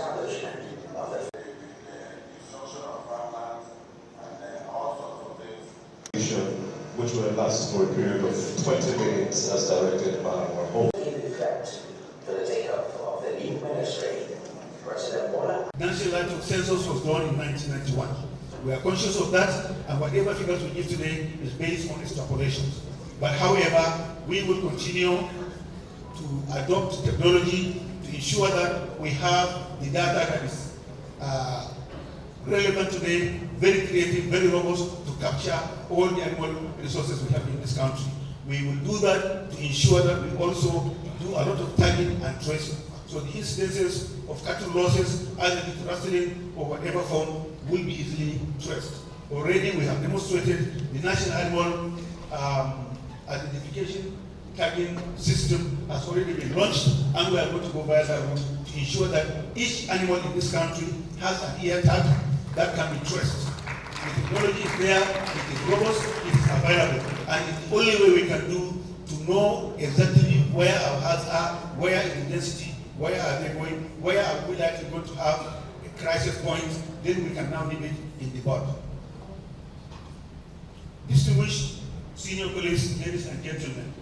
establishment of the which will last for a period of 20 minutes as directed by our home. In effect, to the take-up of the new ministry, President Bola. National Livestock Census was done in 1991. We are conscious of that, and whatever figures we give today is based on extrapolations. But however, we will continue to adopt technology to ensure that we have the data that is relevant today, very creative, very robust to capture all the animal resources we have in this country. We will do that to ensure that we also do a lot of tagging and tracing. So the incidences of cattle losses, either due rustling or whatever form, will be easily traced. Already we have demonstrated the national animal identification tagging system has already been launched, and we are going to go via that route to ensure that each animal in this country has an ear tag that can be traced. The technology is there, it is robust, it is available, and it's the only way we can do to know exactly where our herds are, where is the density, where are they going, where are we likely going to have a crisis point, then we can now leave it in the board. Distinguished senior colleagues, ladies and gentlemen,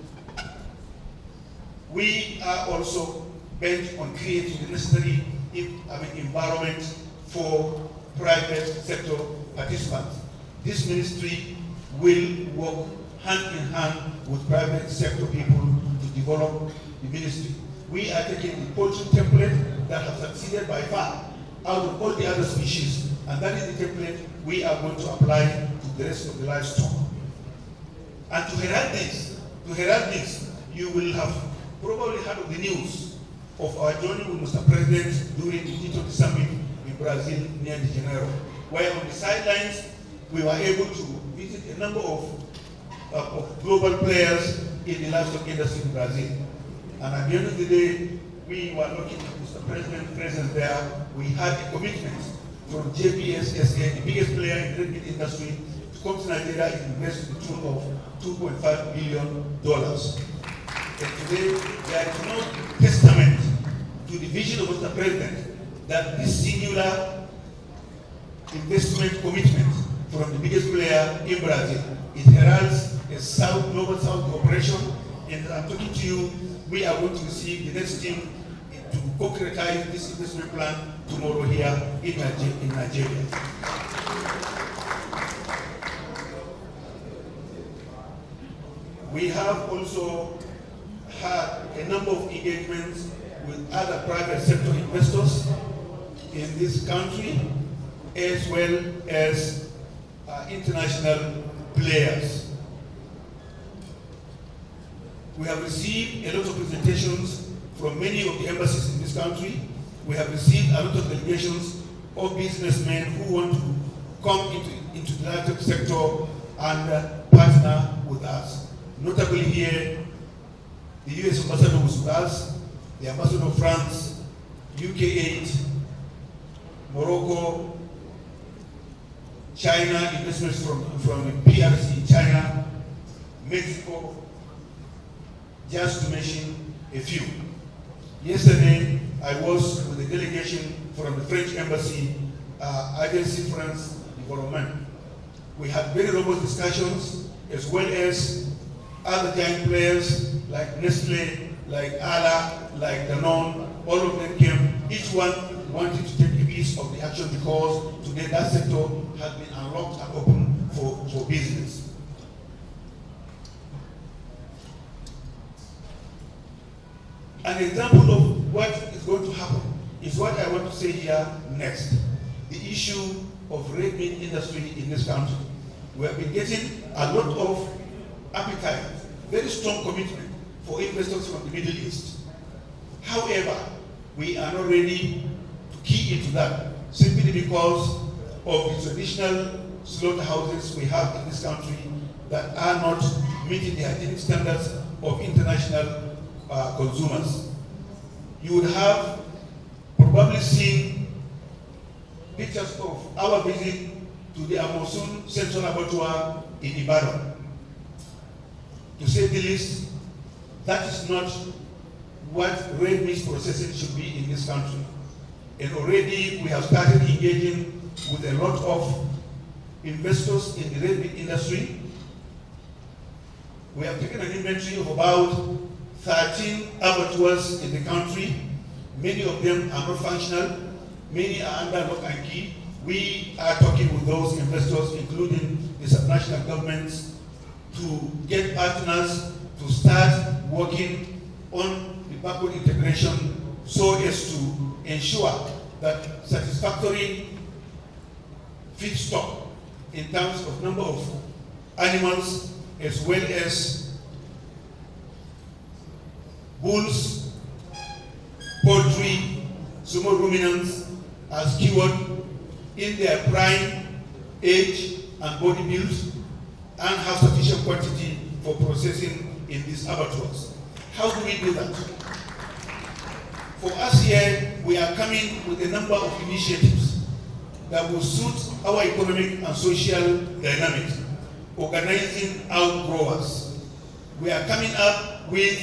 we are also bent on creating the necessary environment for private sector participants. This ministry will work hand in hand with private sector people to develop the ministry. We are taking the poultry template that has succeeded by far out of all the other species, and that is the template we are going to apply to the rest of the livestock. And to herald this, you will have probably heard of the news of our journey with Mr. President during the G20 summit in Brazil near de Janeiro, where on the sidelines we were able to visit a number of global players in the livestock industry in Brazil. And at the end of the day, we were looking at Mr. President's presence there. We had a commitment from JPSSA, the biggest player in the red meat industry, to come to Nigeria and invest to the tune of $2.5 billion. And today, there is no testament to the vision of Mr. President that this singular investment commitment from the biggest player in Brazil, it heralds a global South cooperation. And I'm talking to you, we are going to receive the next team to concretize this investment plan tomorrow here in Nigeria. We have also had a number of engagements with other private sector investors in this country, as well as international players. We have received a lot of presentations from many of the embassies in this country. We have received a lot of delegations of businessmen who want to come into the livestock sector and partner with us. Notably here, the US ambassador was with us, the ambassador of France, UK 8, Morocco, China, investments from PRC, China, Mexico, just to mention a few. Yesterday, I was with a delegation from the French Embassy, Agency France Development. We had very robust discussions, as well as other giant players like Nestle, like Ala, like Danone. All of them came. Each one wanted to take a piece of the action because today that sector has been unlocked and open for business. An example of what is going to happen is what I want to say here next. The issue of red meat industry in this country. We have been getting a lot of appetite, very strong commitment for investors from the Middle East. However, we are not ready to key into that simply because of the traditional slaughterhouses we have in this country that are not meeting the hygienic standards of international consumers. You would have probably seen pictures of our visit to the Amosun Central Abattoir in Ibadan. To say the least, that is not what red meat processing should be in this country. And already we have started engaging with a lot of investors in the red meat industry. We have taken an inventory of about 13 abattoirs in the country. Many of them are not functional. Many are under lock and key. We are talking with those investors, including the subnational governments, to get partners to start working on the backward integration so as to ensure that satisfactory feedstock in terms of number of animals as well as bulls, poultry, small ruminants are secured in their prime age and body build and have sufficient quantity for processing in these abattoirs. How do we do that? For us here, we are coming with a number of initiatives that will suit our economic and social dynamics, organizing our growers. We are coming up with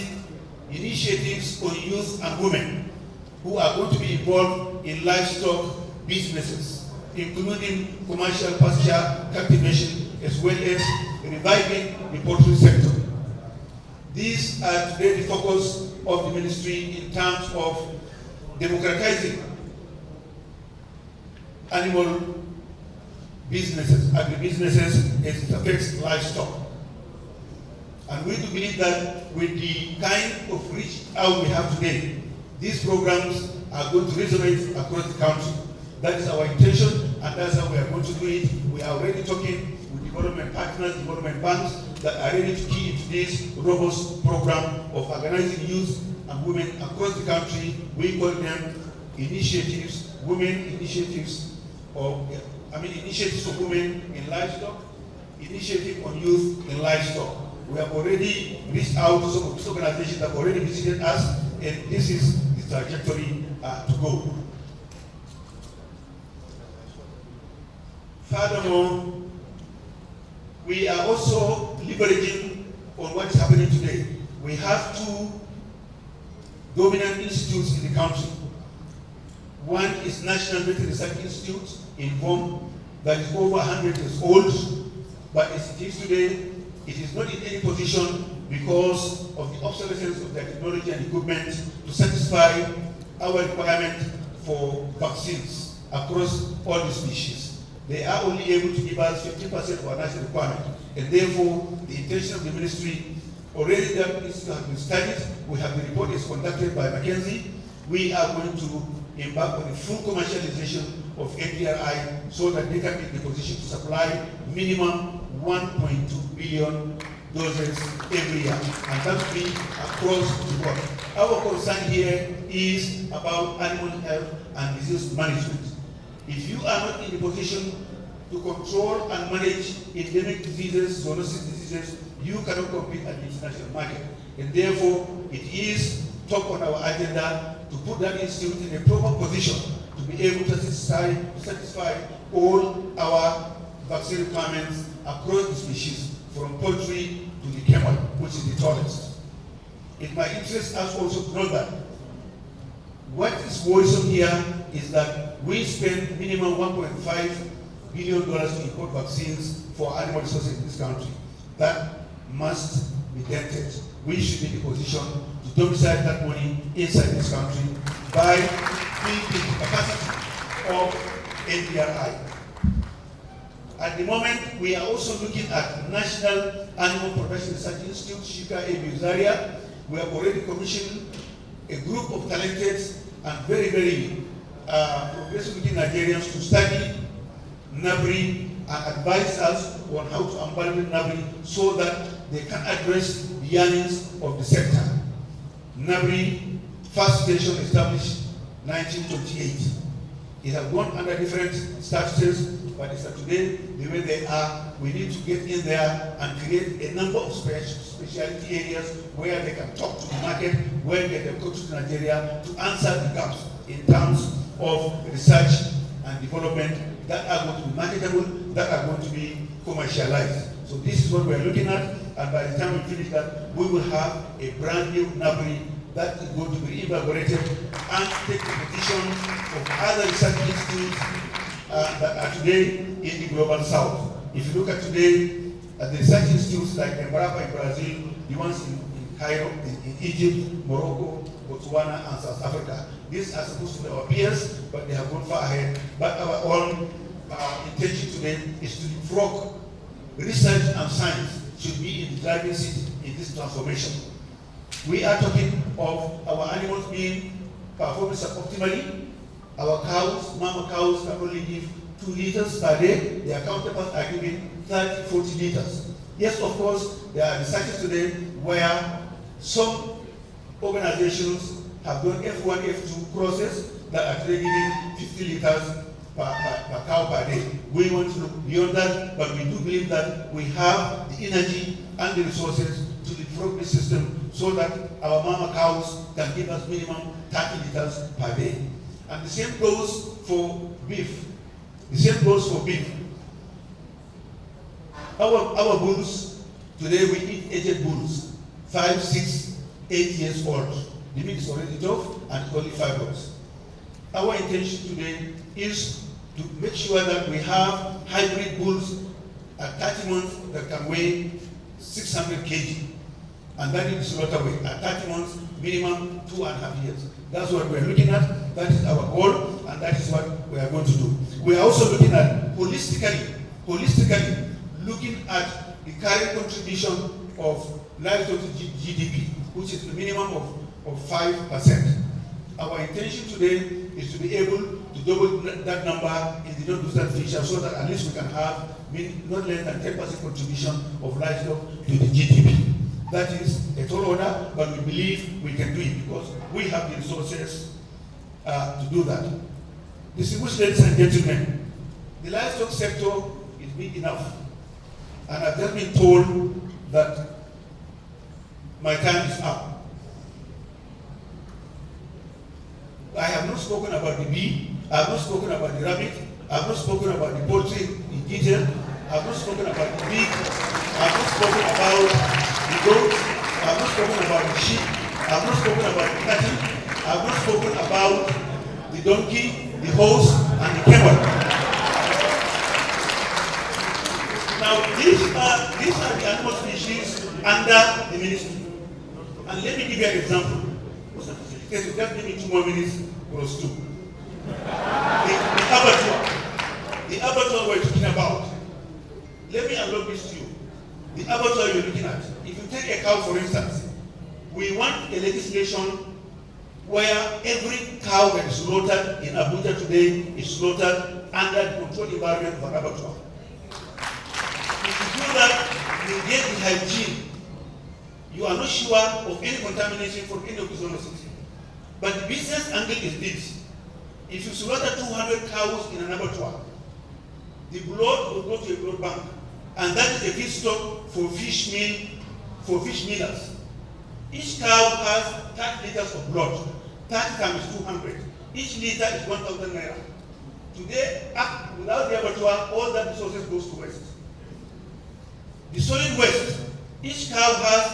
initiatives on youth and women who are going to be involved in livestock businesses, including commercial pasture cultivation, as well as reviving the poultry sector. These are today the focus of the ministry in terms of democratizing animal businesses, agribusinesses, as it affects livestock. And we do believe that with the kind of reach out we have today, these programs are going to resonate across the country. That is our intention, and that's how we are going to do it. We are already talking with development partners, development banks that are ready to key into this robust program of organizing youth and women across the country. We call them initiatives, women initiatives, initiatives for women in livestock, initiative on youth in livestock. We have already reached out to some of these organizations that have already visited us, and this is the trajectory to go. Furthermore, we are also leveraging on what is happening today. We have two dominant institutes in the country. One is National Veterinary Research Institute in Vom, that is over 100 years old, but as it is today, it is not in any position because of the obsolescence of their technology and equipment to satisfy our requirement for vaccines across all the species. They are only able to give us 50% of our national requirement, and therefore the intention of the ministry, already that institute has been studied. We have the report is conducted by McKinsey. We are going to embark on a full commercialization of APRI so that they can be in the position to supply minimum 1.2 billion doses every year, and that will be across the board. Our concern here is about animal health and disease management. If you are not in the position to control and manage endemic diseases, zoonotic diseases, you cannot compete at the international market. And therefore, it is top on our agenda to put that institute in a proper position to be able to satisfy all our vaccine requirements across the species, from poultry to the camel, which is the tallest. It might interest us also to know that what is worrisome here is that we spend minimum $1.5 billion to import vaccines for animal resources in this country. That must be dented. We should be in a position to domicile that money inside this country by building the capacity of NDRI. At the moment, we are also looking at National Animal Production Research Institute, Shika A. Zaria. We have already commissioned a group of talented and very, very progressive-looking Nigerians to study NABRI and advise us on how to unbundle NABRI so that they can address the yearnings of the sector. NABRI, first station established 1928. It has gone under different statuses, but it's today, the way they are, we need to get in there and create a number of specialty areas where they can talk to the market, where they can go to Nigeria to answer the gaps in terms of research and development that are going to be marketable, that are going to be commercialized. So this is what we're looking at, and by the time we finish that, we will have a brand new NABRI that is going to be evaluated and take the position of other research institutes that are today in the global south. If you look at today, the research institutes like Embrapa in Brazil, the ones in Cairo, in Egypt, Morocco, Botswana, and South Africa. These are supposed to be our peers, but they have gone far ahead. But our own intention today is to leapfrog. Research and science should be in the driving seat in this transformation. We are talking of our animals being performing suboptimally. Our cows, mama cows, can only give 2 liters per day. Their counterparts are giving 30, 40 liters. Yes, of course, there are researches today where some organizations have done F1, F2 crosses that are today giving 50 liters per cow per day. We want to look beyond that, but we do believe that we have the energy and the resources to leapfrog the system so that our mama cows can give us minimum 30 liters per day. And the same goes for beef. The same goes for beef. Our bulls, today we eat aged bulls, 5, 6, 8 years old. The meat is already tough and only fibers. Our intention today is to make sure that we have hybrid bulls at 30 months that can weigh 600 kg. And that is the slaughter weight. At 30 months, minimum 2.5 years. That's what we're looking at. That is our goal, and that is what we are going to do. We are also looking at holistically looking at the current contribution of livestock to GDP, which is the minimum of 5%. Our intention today is to be able to double that number in the non-distant future so that at least we can have not less than 10% contribution of livestock to the GDP. That is a tall order, but we believe we can do it because we have the resources to do that. Distinguished ladies and gentlemen, the livestock sector is big enough. And I've just been told that my time is up. I have not spoken about the bee, I have not spoken about the rabbit, I have not spoken about the poultry in detail, I have not spoken about the pig, I have not spoken about the goats, I have not spoken about the sheep, I have not spoken about the cattle, I have not spoken about the donkey, the horse, and the camel. Now, these are the animal species under the ministry. And let me give you an example. Just give me 2 more minutes plus 2. The abattoir we're talking about. Let me unlock this to you. The abattoir you're looking at. If you take a cow, for instance, we want a legislation where every cow that is slaughtered in Abuja today is slaughtered under the controlled environment of an abattoir. If you do that, you get the hygiene. You are not sure of any contamination from any of these illnesses. But the business angle is this. If you slaughter 200 cows in an abattoir, the blood will go to a blood bank. And that is a feedstock for fish meal, for fish mealers. Each cow has 30 liters of blood. 30 times 200. Each liter is 1,000 naira. Today, without the abattoir, all that resources goes to waste. The solid waste. Each cow has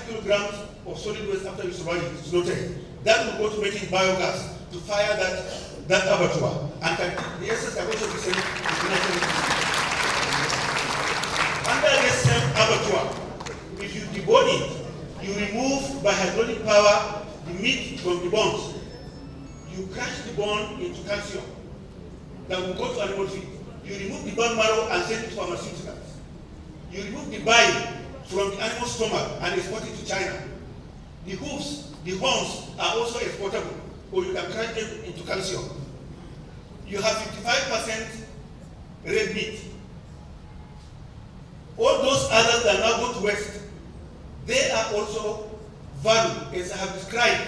30 kilograms of solid waste after you slaughter it. That will go to making biogas to fire that abattoir. And the essence can also be sent to the natural resources. Under this same abattoir, if you debone it, you remove by hydraulic power the meat from the bones. You crush the bone into calcium that will go to animal feed. You remove the bone marrow and send it to pharmaceuticals. You remove the bile from the animal's stomach and export it to China. The hooves, the horns are also exportable, or you can crush them into calcium. You have 55% red meat. All those others that now go to waste, they are also valued as I have described.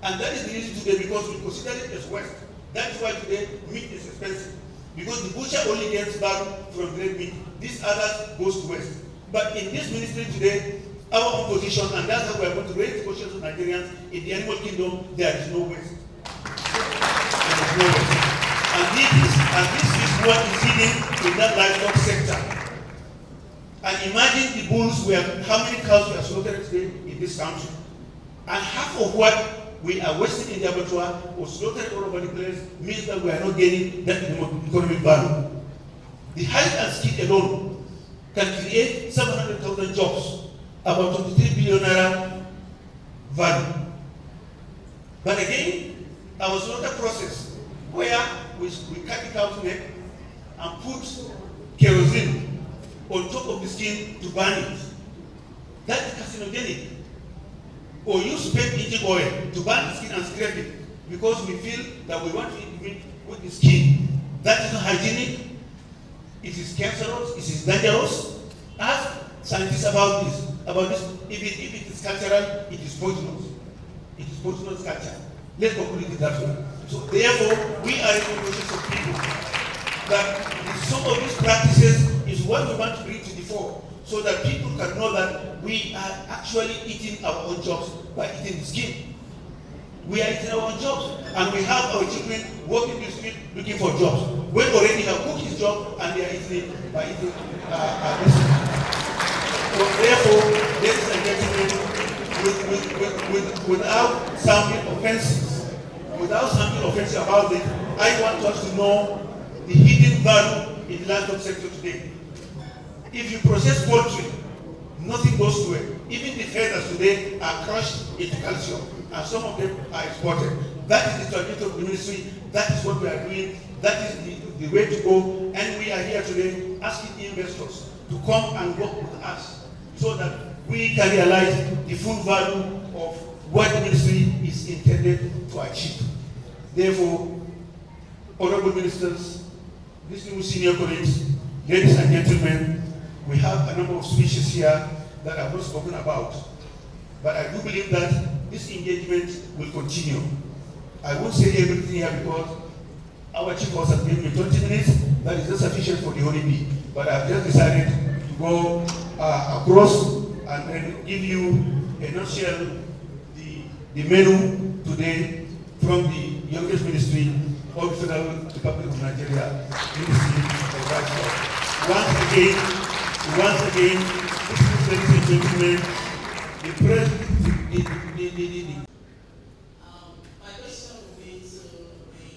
And that is the reason today because we consider it as waste. That is why today meat is expensive. Because the butcher only gets value from red meat. These others goes to waste. But in this ministry today, our own position, and that's how we are going to raise the questions of Nigerians, in the animal kingdom, there is no waste. There is no waste. And this is what is hidden in that livestock sector. And imagine the bulls, how many cows we are slaughtering today in this country. And half of what we are wasting in the abattoir or slaughtering all over the place means that we are not gaining that economic value. The hide and skin alone can create 700,000 jobs, about 23 billion naira value. But again, our slaughter process, where we cut the cow's neck and put kerosene on top of the skin to burn it, that is carcinogenic. Or use spent engine oil to burn the skin and scrape it because we feel that we want to eat meat with the skin. That is not hygienic. It is cancerous. It is dangerous. Ask scientists about this. If it is cultural, it is poisonous. It is poisonous culture. Let's conclude it that way. So therefore, we are in the process of people that some of these practices is what we want to bring to the fore, so that people can know that we are actually eating our own jobs by eating the skin. We are eating our own jobs, and we have our children working the street looking for jobs. We already have cooked his job, and they are eating it by eating this. So therefore, ladies and gentlemen, without sounding offensive about it, I want us to know the hidden value in the livestock sector today. If you process poultry, nothing goes to it. Even the feathers today are crushed into calcium, and some of them are exported. That is the target of the ministry. That is what we are doing. That is the way to go. And we are here today asking investors to come and work with us so that we can realize the full value of what the ministry is intended to achieve. Therefore, honorable ministers, distinguished senior colleagues, ladies and gentlemen, we have a number of species here that I have not spoken about, but I do believe that this engagement will continue. I won't say everything here because our chief host has given me 20 minutes. That is not sufficient for the honeybee, but I've just decided to go across and then give you a nutshell the menu today from the youngest ministry of the Federal Republic of Nigeria, Ministry of Livestock. Once again, ladies and gentlemen, the president, my question will be to the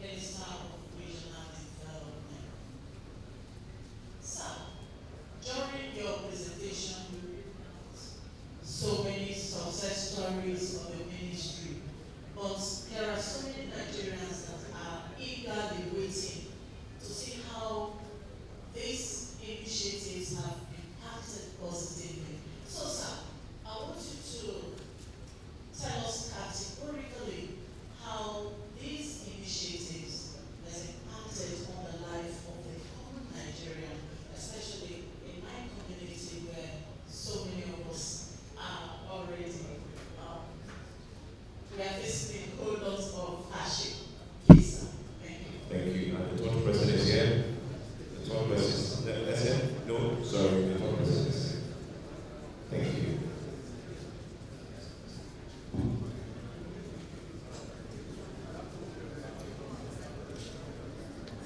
Minister of Regional Development. Sir, during your presentation, you reported so many success stories of the ministry, but there are so many Nigerians that are eagerly waiting to see how these initiatives have impacted positively. So, sir, I want you to tell us categorically how these initiatives have impacted on the life of the common Nigerian, especially in my community where so many of us are already we are facing a whole lot of hardship. Please, sir. Thank you. Thank you. The top president is here. The top president. That's it? No, sorry, the top president. Thank you.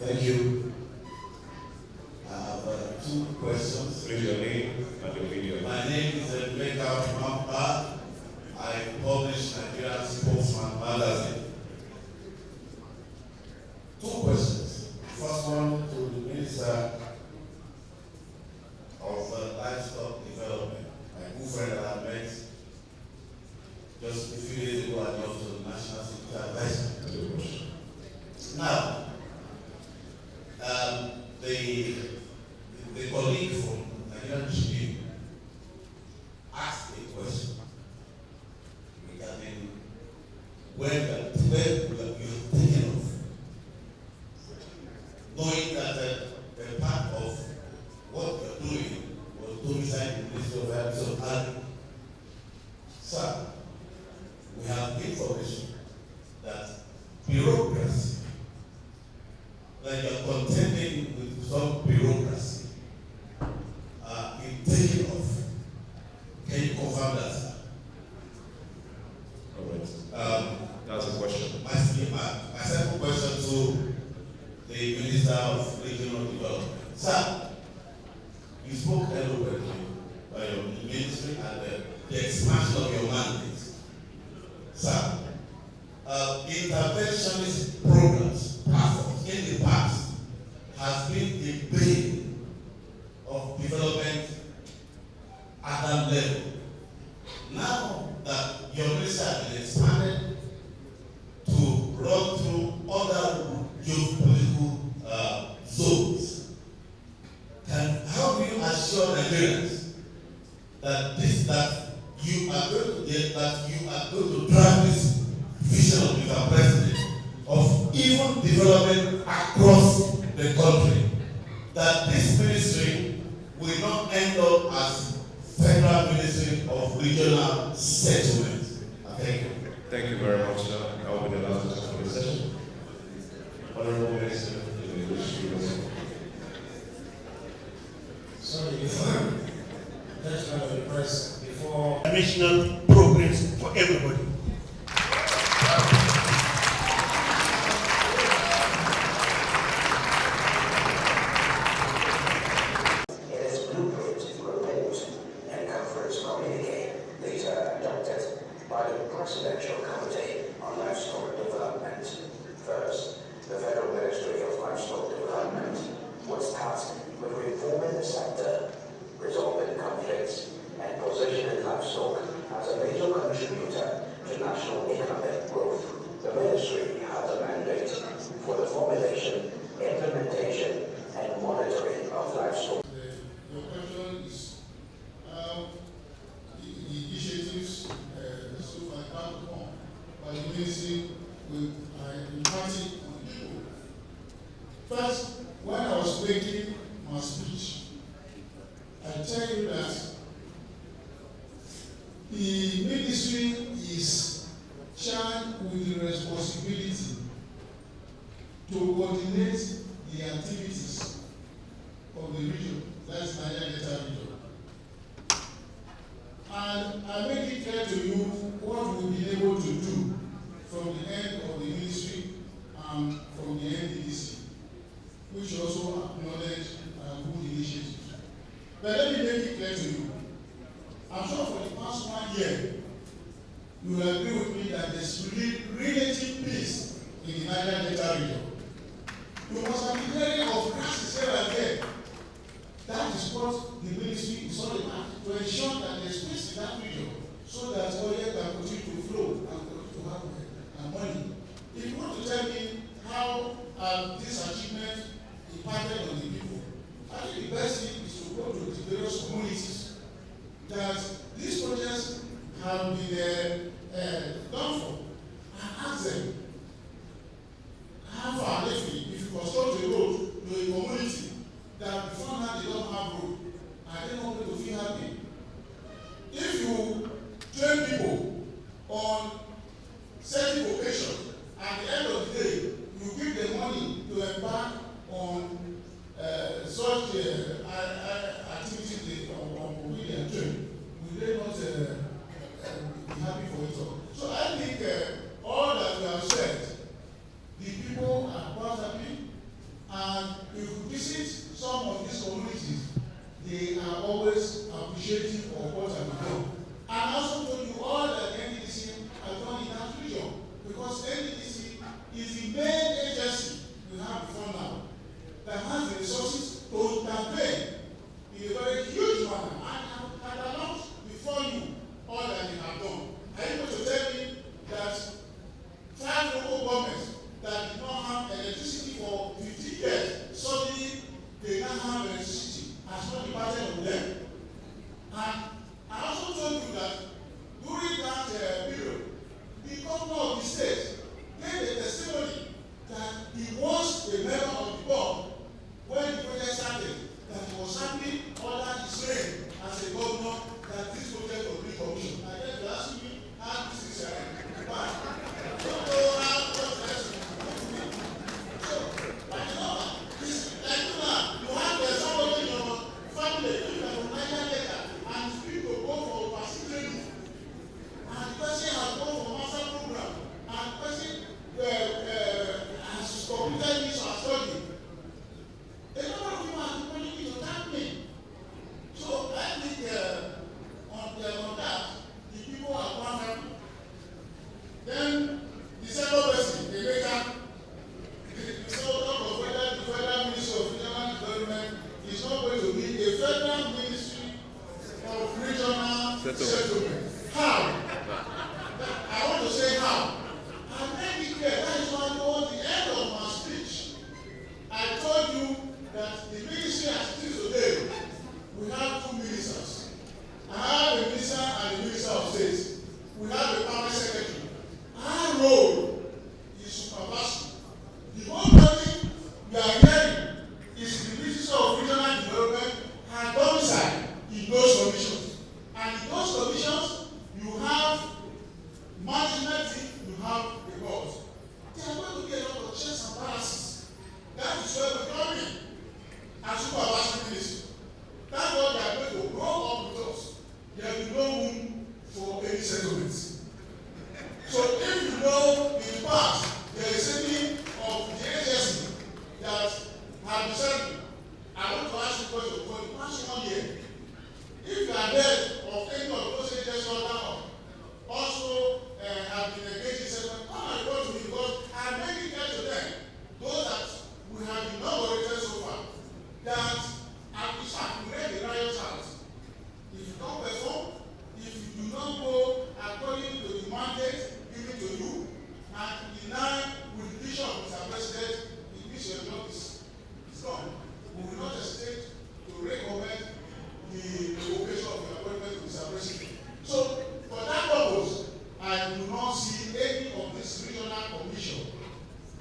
Thank you. I have two questions. Raise your name and your video. My name is Livestock. I publish Nigerian Spokesman magazine. Two questions. First one to the Minister of Livestock Development, my good friend that I met just a few days ago at the Office of the National Security Advisor. Now, the colleague from Nigerian Tribune asked a question regarding where we have taken off, knowing that a part of what we are doing was domiciled in the Ministry of Agriculture. Sir, we have information that bureaucracy, that you are contending with some bureaucracy, in taking off. Can you confirm that, sir? All right. That's a question. My second question to the Minister of Regional Development. Sir, you spoke eloquently by your ministry and the expansion of your mandate. interventionist programs, platforms in the past has been a bane of development at that level. Now that your ministry has been expanded to run through other geopolitical zones, how do you assure Nigerians that you are going to drive this vision of Mr. President of even development across the country, that this ministry will not end up as Federal Ministry of Regional Settlement? Thank you. Thank you very much, sir. I will be the last question for the session. Honorable Minister, you may wish to proceed. Sorry, before judgment of the press, before National progress for everybody. In its blueprint, report, and conference communique, these are adopted by the Presidential Committee on Livestock Development. First, the Federal Ministry of Livestock Development was tasked with reforming the sector, resolving conflicts, and positioning livestock as a major contributor to national economic growth. The ministry has a mandate for the formulation, implementation, and monitoring of livestock. Your question is how the initiatives so far come on by the ministry will impact on people. First, when I was making my speech, I tell you that the ministry is charged with the responsibility to coordinate the activities of the region, that's Nigeria Delta region. And I make it clear to you what we've been able to do from the end of the ministry and from the NDDC, which also acknowledge good initiatives. But let me make it clear to you. I'm sure for the past 1 year, you will agree with me that there's relative peace in the Nigeria Delta region. You must have been hearing of crisis here and there. That is what the ministry is all about, to ensure that there's peace in that region, so that oil can continue to flow and continue to have money. If you want to tell me how this achievement impacted on the people, I think the best thing is to go to the various communities that these projects have been done for, and ask them how far if you construct a road to a community that before now they don't have road, are they not going to feel happy? If you train people on certain vocations, at the end of the day, you give them money to embark on such activities on William train,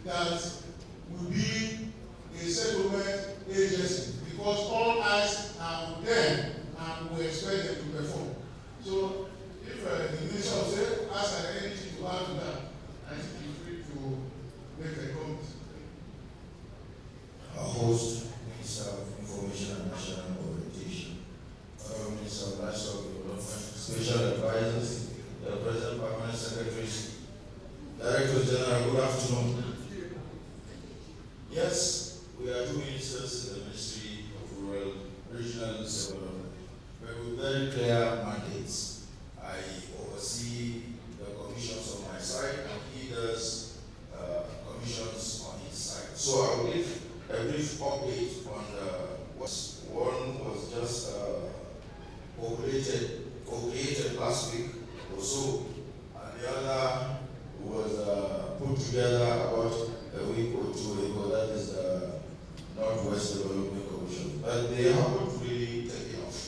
that will be a settlement agency, because all eyes are on them and we expect them to perform. So if the minister will say, ask anything to add to that, I think you're free to make a comment. Our host, Minister of Information and National Orientation, Minister of Livestock Development, Special Advisors, the President, Permanent Secretaries, Directors General, good afternoon. Yes, we are two ministers in the Ministry of Rural Regional Development, but with very clear mandates. I oversee the commissions on my side, and he does commissions on his side. So I will give a brief update on one was just co-created last week or so, and the other was put together about a week or two ago. That is the Northwest Development Commission. But they haven't really taken off.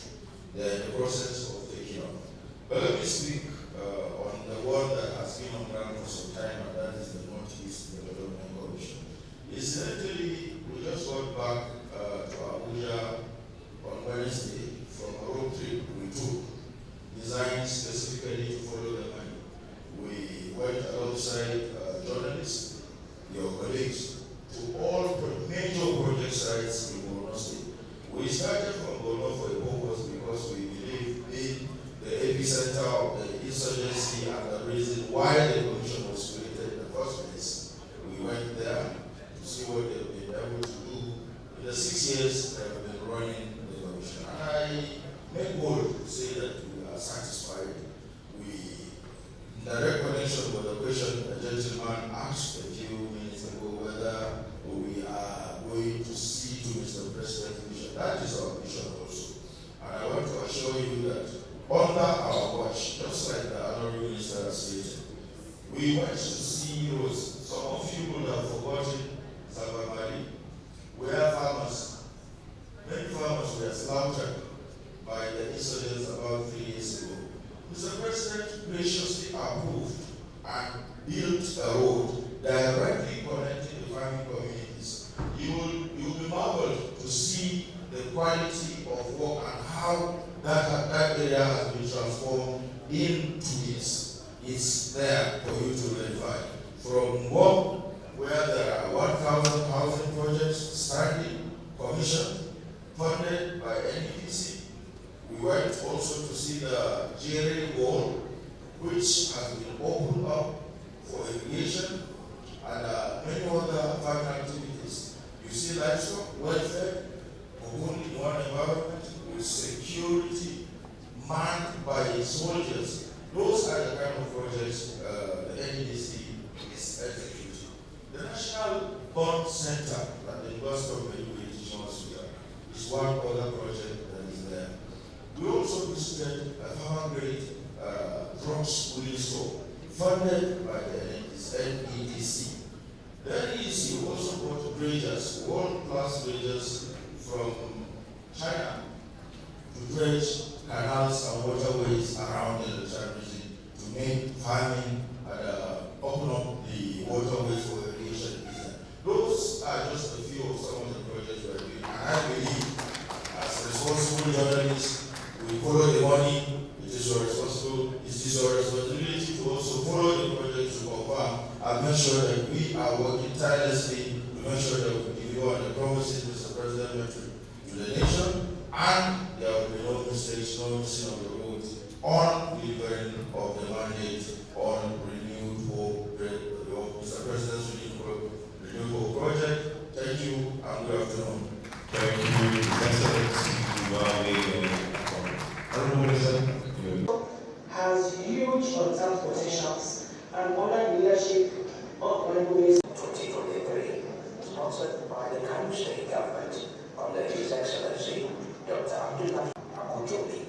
They are in the process of taking off. But let me speak on the one that has been on ground for some time, and that is the Northeast Development Commission. Incidentally, we just got back to Abuja on Wednesday from a road trip we took, designed specifically to follow the money. We went alongside journalists, your colleagues, to all major project sites in Borno State. We started from Borno for a purpose because we believe in the epicenter of the insurgency and the reason why the commission was created in the first place. We went there to see what they've been able to do in the 6 years they have been running the commission. And I make bold to say that we are satisfied. In direct connection with the question the gentleman asked a few minutes ago, whether we are going to see to Mr. President's vision. That is our vision also. And I want to assure you that under our watch, just like the Honorable Minister has stated, we went to see roads. Some of you would have forgotten Sabamari, where many farmers were slaughtered by the incidents about 3 years ago. Mr. President graciously approved and built a road directly connecting the farming communities. You will be marveled to see the quality of work and how that area has been transformed into it's there for you to verify. From work where there are 1,000 housing projects standing, commissioned, funded by NEPC. We went also to see the GRA wall, which has been opened up for irrigation and many other farming activities. You see livestock, welfare, open in one environment with security manned by soldiers. Those are the kind of projects the NEDC is executing. The National Bond Center at the University of Education is one other project that is there. We also visited a farm-grade drugs wheeling store funded by the NEDC. The NEDC also bought dredgers, world-class dredgers from China to dredge canals and waterways around the region to make farming and open up the waterways for irrigation. Those are just a few of some of the projects we are doing. And I believe, as responsible journalists, we follow the money. It is your responsibility to also follow the project to confirm and make sure that we are working tirelessly to make sure that we deliver on the promises Mr. President made to the nation, and there will be no mistakes, no missing of the road on delivering of the mandate on renewed hope, Mr. President's renewed hope project. Thank you and good afternoon. Thank you, Excellency. Has huge untapped potentials, and under the leadership of Honorable Minister 2023, sponsored by the Kano State Government under His Excellency Dr. Abdullah Akujobi,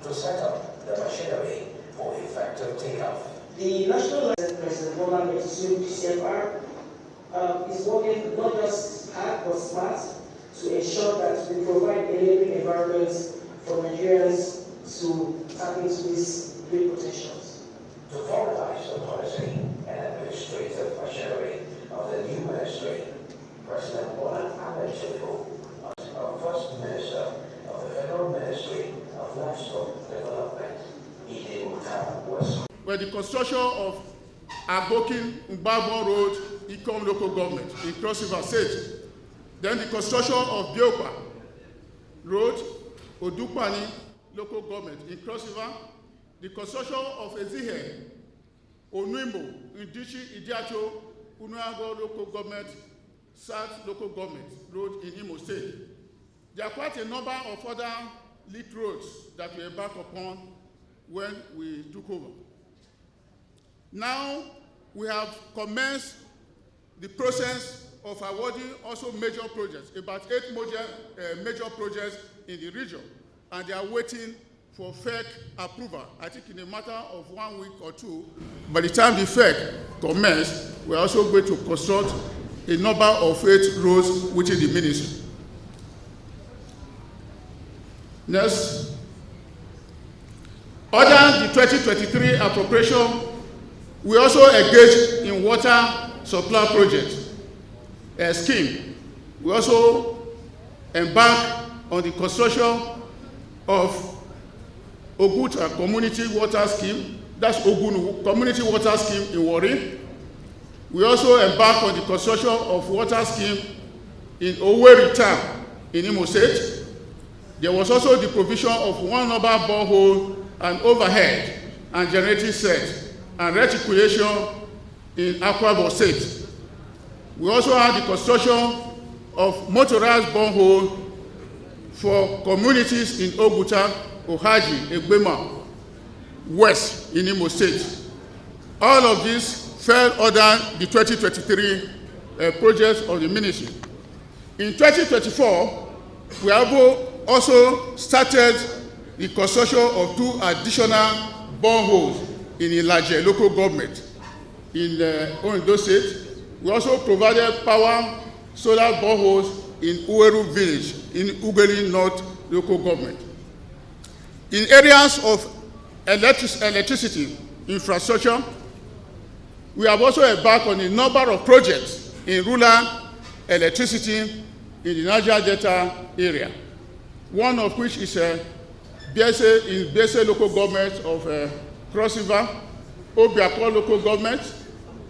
to set up the machinery for effective takeoff. The National President Bola Tinubu CFR is working not just hard but smart to ensure that we provide enabling environments for Nigerians to tap into these great potentials. To formalize the policy and administrative machinery of the new the construction of Agbokin Mbabo Road, Ikom local government in Cross River State. Then the construction of Biopa Road, Odupani local government in Cross River. The construction of Ezihe, Onwimbo, Indichi, Idiacho, Unuago local government, South local government road in Imo State. There are quite a number of other lead roads that we embarked upon when we took over. Now we have commenced the process of awarding also major projects, about 8 major projects in the region, and they are waiting for FEC approval. I think in a matter of 1 week or 2, by the time the FEC commences, we are also going to construct a number of 8 roads within the ministry. Next, under the 2023 appropriation, we also engaged in water supply project scheme. We also embarked on the construction of Oguta Community Water Scheme, that's Ogun Community Water Scheme in Warri. We also embarked on the construction of water scheme in Owerri Town in Imo State. There was also the provision of 1 number borehole and overhead and generating set and reticulation in Akwa Ibom State. We also had the construction of motorized borehole for communities in Oguta, Ohaji, Egbema, West in Imo State. All of this fell under the 2023 projects of the ministry. In 2024, we have also started the construction of 2 additional boreholes in Ilaje local government in Ondo State. We also provided power solar boreholes in Uweru village in Ugeli North local government. In areas of electricity infrastructure, we have also embarked on a number of projects in rural electricity in the Niger Delta area. One of which is BSA local government of Cross River, Obiako local government.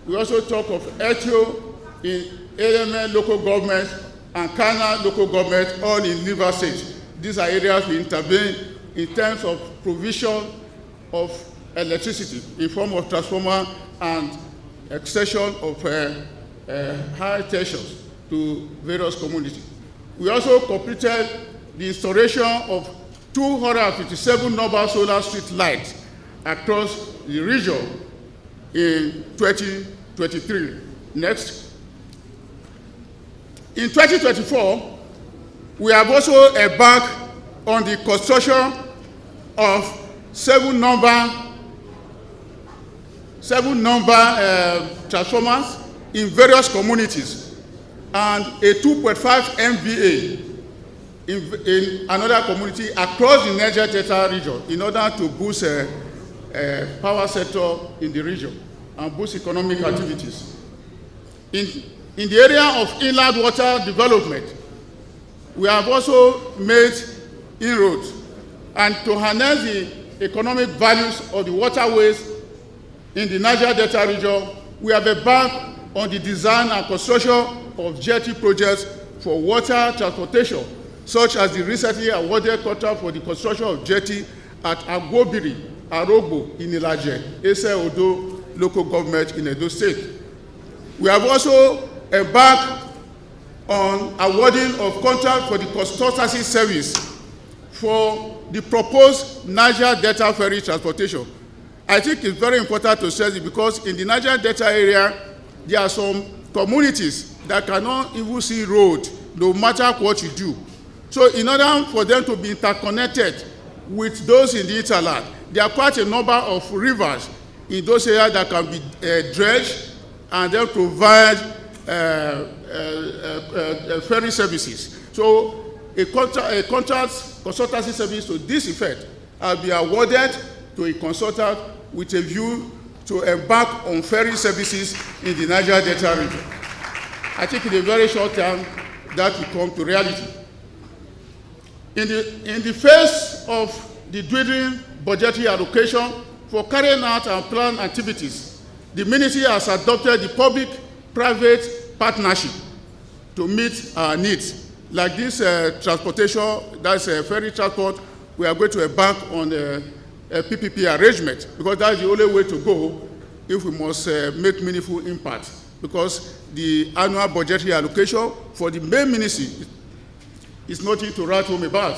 We also talk of Etio in AMN local government and Kana local government, all in River State. These are areas we intervene in terms of provision of electricity in form of transformer and extension of high tensions to various communities. We also completed the installation of 257 number solar street lights across the region in 2023. Next. In 2024, we have also embarked on the construction of 7 number transformers in various communities and a 2.5 MVA in another community across the Niger Delta region in order to boost power sector in the region and boost economic activities. In the area of inland water development, we have also made inroads, and to harness the economic values of the waterways in the Niger Delta region, we have embarked on the design and construction of jetty projects for water transportation, such as the recently awarded contract for the construction of jetty at Agbobiri, Arogbo in Ilaje, Ese Odo local government in Edo State. We have also embarked on awarding of contract for the consultancy service for the proposed Niger Delta ferry transportation. I think it's very important to say this because in the Niger Delta area, there are some communities that cannot even see road, no matter what you do. So in order for them to be interconnected with those in the hinterland, there are quite a number of rivers in those areas that can be dredged and then provide ferry services. So a contract consultancy service to this effect will be awarded to a consultant with a view to embark on ferry services in the Niger Delta region. I think in a very short time that will come to reality. In the face of the dwindling budgetary allocation for carrying out our planned activities, the ministry has adopted the public-private partnership to meet our needs. Like this transportation, that's ferry transport, we are going to embark on a PPP arrangement, because that's the only way to go if we must make meaningful impact, because the annual budgetary allocation for the main ministry is nothing to write home about.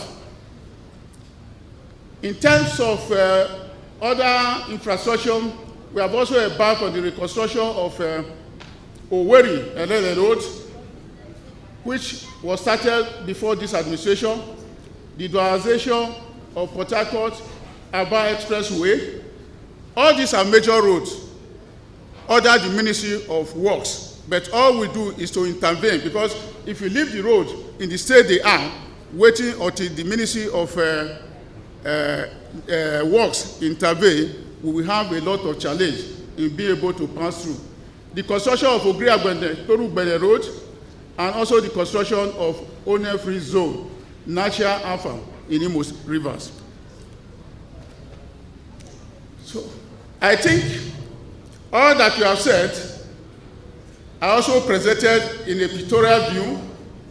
In terms of other infrastructure, we have also embarked on the reconstruction of Owerri Elele Road, which was started before this administration, the dualization of Port Harcourt Aba Expressway. All these are major roads under the Ministry of Works, but all we do is to intervene, because if you leave the road in the state they are, waiting until the Ministry of Works intervene, we will have a lot of challenge in being able to pass through. The construction of Ogri-Agbende, Toru-Gbede Road, and also the construction of owner-free zone, natural alpha in Imo rivers. So, I think all that you have said, I also presented in a pictorial view,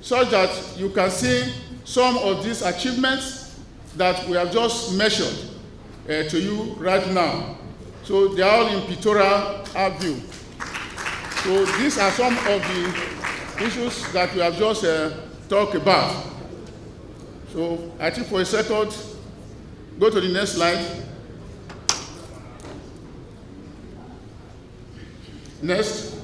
so that you can see some of these achievements that we have just mentioned to you right now. So they are all in pictorial view. So these are some of the issues that we have just talked about. So I think for a second, go to the next slide. Next.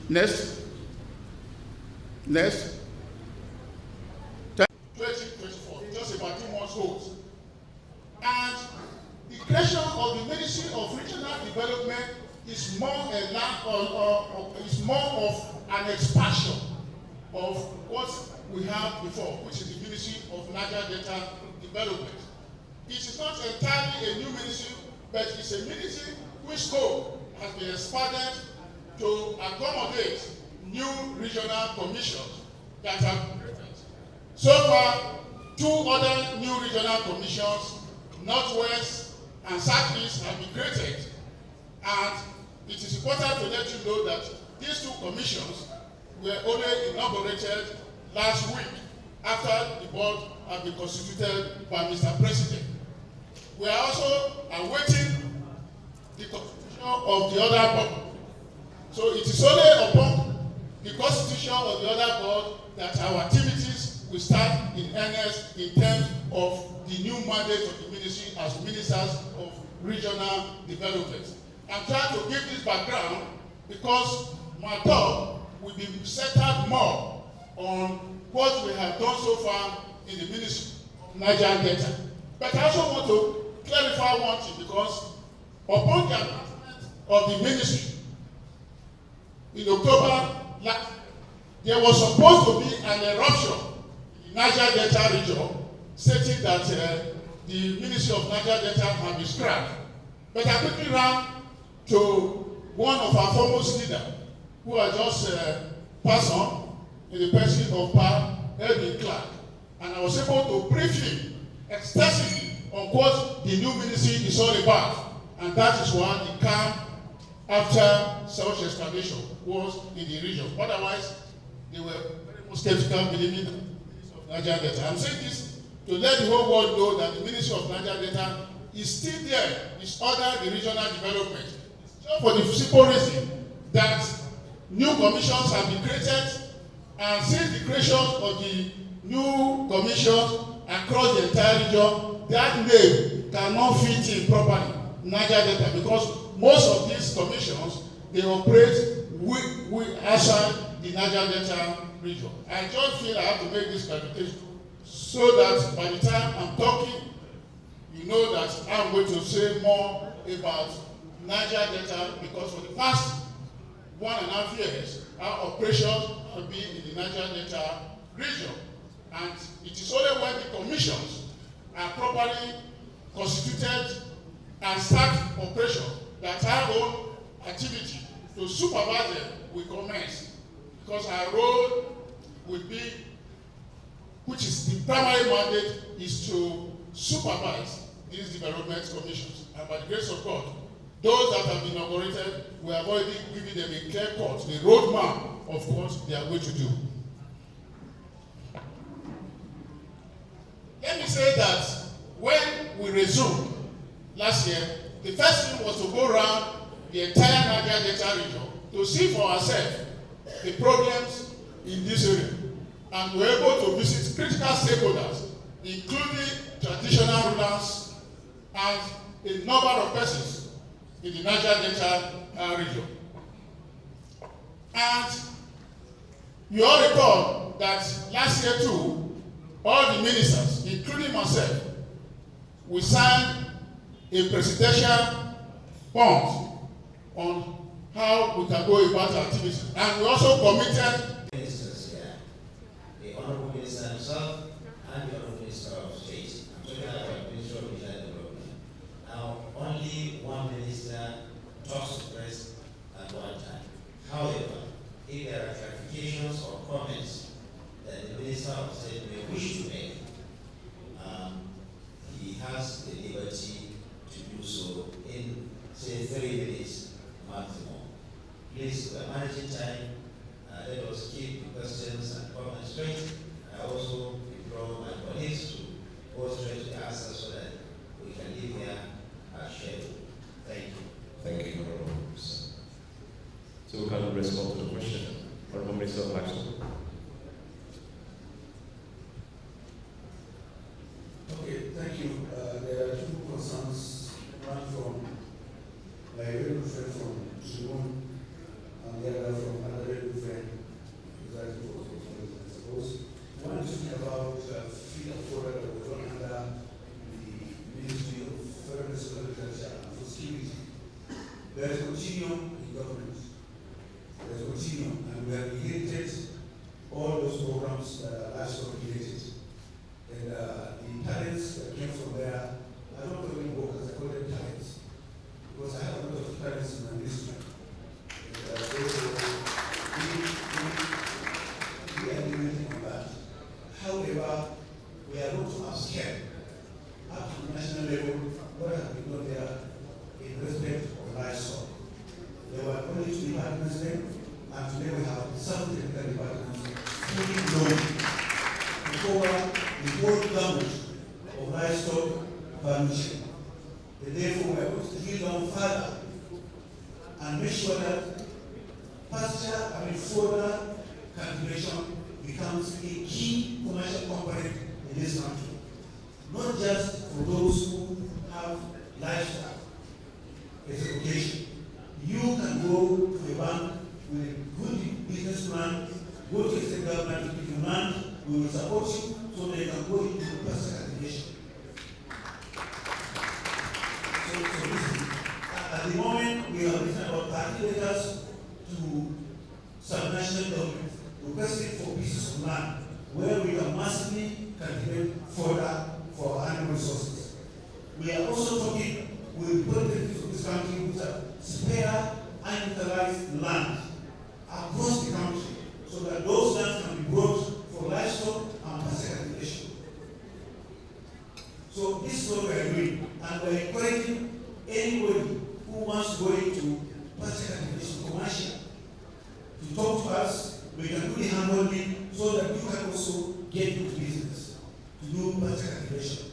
Next. Next. 2024, just about 2 months old. And the creation of the Ministry of Regional Development is more of an expansion of what we had before, which is the Ministry of Niger Delta Development. It is not entirely a new ministry, but it's a ministry whose scope has been expanded to accommodate new regional commissions that have been created. So far, 2 other new regional commissions, Northwest and Southeast, have been created. And it is important to let you know that these 2 commissions were only inaugurated last week after the board had been constituted by Mr. President. We are also awaiting the constitution of the other board. So it is only upon the constitution of the other board that our activities will start in earnest in terms of the new mandate of the ministry as ministers of regional development. I'm trying to give this background because my talk will be centered more on what we have done so far in the ministry of Niger Delta. But I also want to clarify one thing, because upon the announcement of the ministry in October last, there was supposed to be an eruption in the Niger Delta region, stating that the Ministry of Niger Delta had been scrapped. But I quickly ran to one of our foremost leaders, who had just passed on in the person of Pa Edwin Clark, and I was able to brief him extensively on what the new ministry is all about, and that is why the calm after such explanation was in the region. Otherwise, they were very much skeptical, believing the Ministry of Niger Delta. I'm saying this to let the whole world know that the Ministry of Niger Delta is still there, is under the regional development. It's just for the simple reason that new commissions have been created, and since the creation of the new commissions across the entire region, that name cannot fit in properly Niger Delta, because most of these commissions, they operate outside the Niger Delta region. I just feel I have to make this clarification so that by the time I'm talking, you know that I'm going to say more about Niger Delta, because for the past 1.5 years, our operations have been in the Niger Delta region. And it is only when the commissions are properly constituted and start operation that our own activity to supervise them will commence. Because our role will be which is the primary mandate, is to supervise these development commissions. And by the grace of God, those that have been inaugurated, we have already given them a clear cut, a roadmap of what they are going to do. Let me say that when we resumed last year, the first thing was to go around the entire Niger Delta region to see for ourselves the problems in this area. And we were able to visit critical stakeholders, including traditional rulers and a number of persons in the Niger Delta region. And you all recall that last year too, all the ministers, including myself, we signed a presidential bond on how we can go about our activities. And we also committed ministers here, the Honorable Minister himself and the Honorable Minister of State. I'm talking about Ministerial Development. Now, only one minister talks to press at one time. However, if there are clarifications or comments that the Minister of State may wish to make, he has the liberty to do so in, say, 30 minutes maximum. Please, we are managing time. Let us keep the questions and comments straight. I also implore my colleagues to go straight to the answer so that we can leave here our schedule. Thank you. Thank you, Honorable Minister. So we can respond to the question. Honorable Minister of Livestock. Okay, thank you. There are two concerns. One from my very good friend from Shimon, and the other from another very good friend, I suppose. One is talking about feed and fodder that was run under the Ministry of Fairness, Agriculture and Food Security. There is continuum in government. There is continuum, and we have inherited all those programs that are livestock related. And the talents that came from there, I don't call them workers, I call them talents. Because I have a lot of talents in my ministry. And we are doing on that. However, we are not to upscale up to the national level what has been done there in respect of livestock. There were only 2 departments then, and today we have 7 technical departments fully known to cover the whole gamut of livestock permission. And therefore, we are going to drill down further and make sure that fodder cultivation becomes a key commercial component in this country. Not just for those who have livestock as a vocation. You can go to a bank with a good business plan, go to a state government to give you land, we will support you so they can go into personal cultivation. At the moment, we are written about 30 letters to subnational government requesting for pieces of land where we can massively cultivate fodder for animal resources. We are also talking with politicians of this country which have spare unutilized land across the country so that those lands can be brought for livestock and pasture cultivation. So this is what we are doing, and we are encouraging anybody who wants to go into pasture cultivation commercial to talk to us. We can do the handholding so that you can also get into business to do pasture cultivation.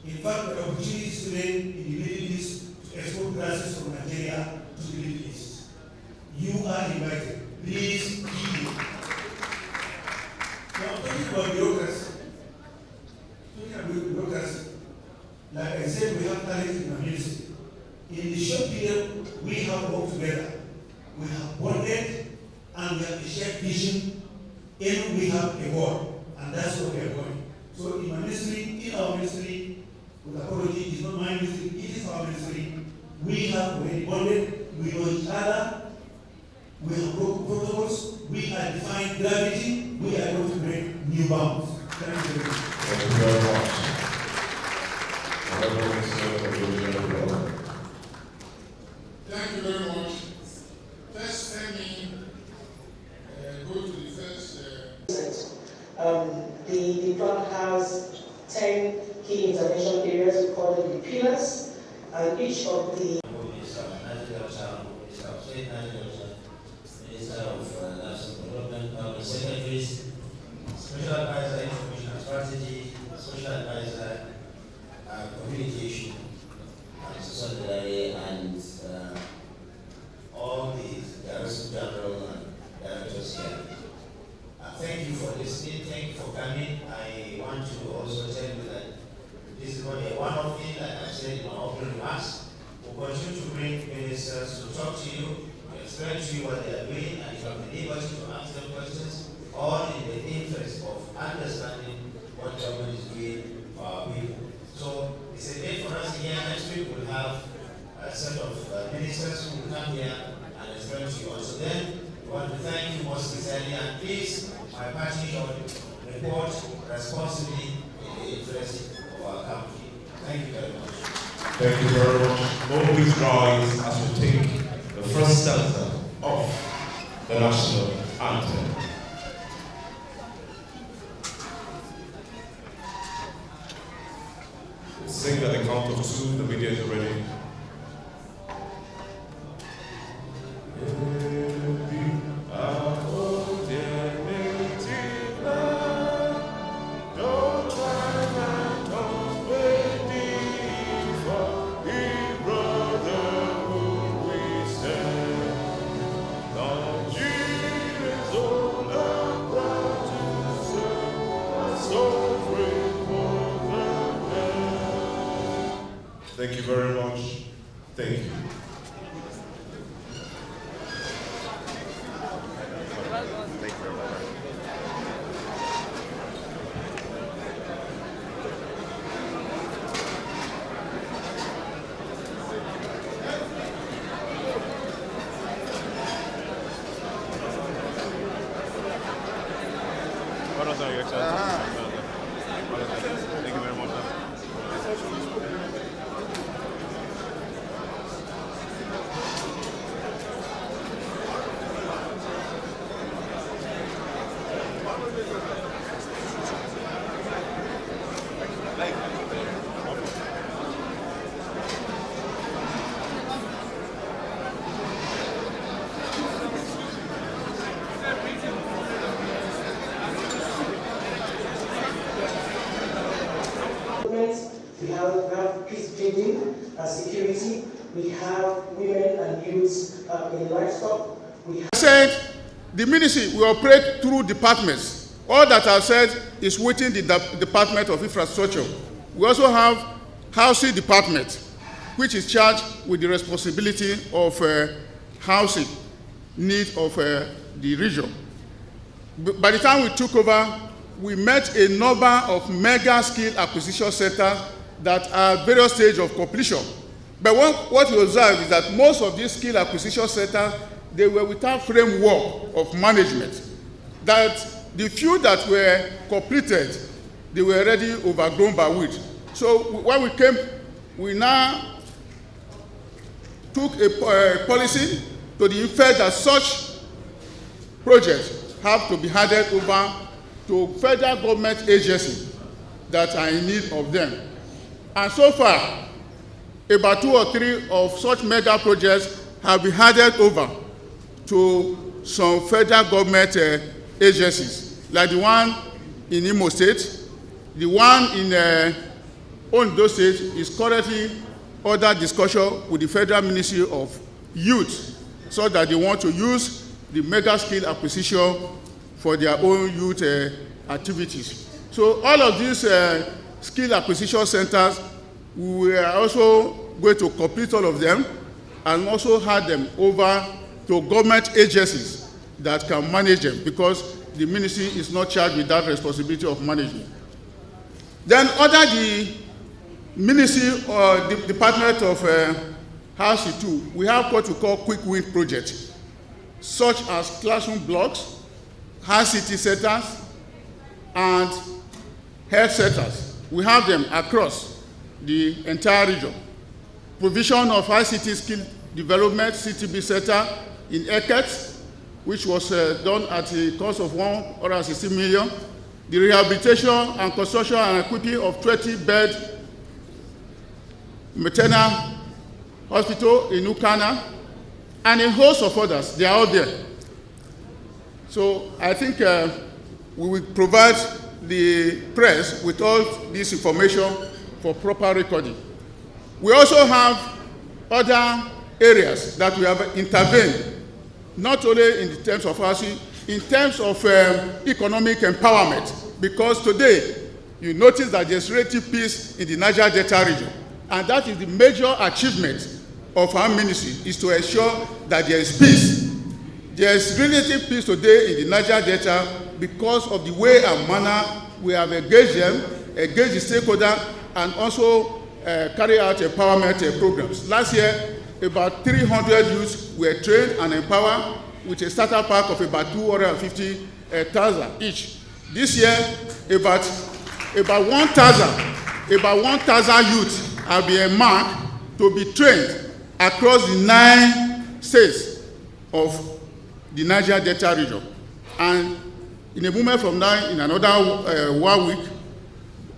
In fact, there are opportunities today in the Middle East to export grasses from Nigeria to the Middle East. You are invited. Please be. Now, talking about bureaucracy. Like I said, we have talent in our ministry. In the short period, we have worked together. We have bonded, and we have a shared vision, and we have a word, and that's where we are going. So in my ministry, in our ministry, with apology, it's not my ministry, it is our ministry. We have already bonded, we know each other, we have broken protocols, we have defined gravity, we are going to break new bounds. Thank you very much. Thank you very much. Honorable Minister of Agriculture. Thank you very much. First, let me go to the first. The plan explain to you what they are doing, and you have been able to answer them questions, all in the interest of understanding what government is doing for our people. So it's a day for us here. Next week we'll have a set of ministers who will come here and explain to you. Also then, we want to thank you most sincerely, and please, my party should report responsibly in the interest of our country. Thank you very much. Thank you very much. Don't please rise as we take the first stanza of the national anthem. We'll sing at the count of 2, the media is ready. Thank you very much. Thank you. Thank you very much. We have peace building and security. We have women and youth in livestock. I said the ministry will operate through departments. All that I've said is within the Department of Infrastructure. We also have housing department, which is charged with the responsibility of housing needs of the region. By the time we took over, we met a number of mega skill acquisition centers that are at various stages of completion. But what we observed is that most of these skill acquisition centers, they were without framework of management. That the few that were completed, they were already overgrown by weed. So when we came, we now took a policy to the effect that such projects have to be handed over to federal government agencies that are in need of them. And so far, about 2 or 3 of such mega projects have been handed over to some federal government agencies, like the one in Imo State. The one in Ondo State is currently under discussion with the Federal Ministry of Youth, so that they want to use the mega skill acquisition for their own youth activities. So all of these skill acquisition centers, we are also going to complete all of them and also hand them over to government agencies that can manage them, because the ministry is not charged with that responsibility of management. Then under the ministry or the Department of Housing too, we have what we call quick win projects, such as classroom blocks, ICT centers, and health centers. We have them across the entire region. Provision of ICT skill development CTB center in Eket, which was done at a cost of 160 million. The rehabilitation and construction and equipping of 20-bed maternal hospital in Ukana, and a host of others. They are all there. So I think we will provide the press with all this information for proper recording. We also have other areas that we have intervened, not only in terms of housing, in terms of economic empowerment, because today you notice that there's relative peace in the Niger Delta region, and that is the major achievement of our ministry, is to ensure that there is peace There's relative peace today in the Niger Delta because of the way and manner we have engaged them, engaged the stakeholder, and also carry out empowerment programs. Last year, about 300 youths were trained and empowered with a starter pack of about 250,000 each. This year, about 1,000 youths have been marked to be trained across the 9 states of the Niger Delta region. And in a moment from now, in another 1 week,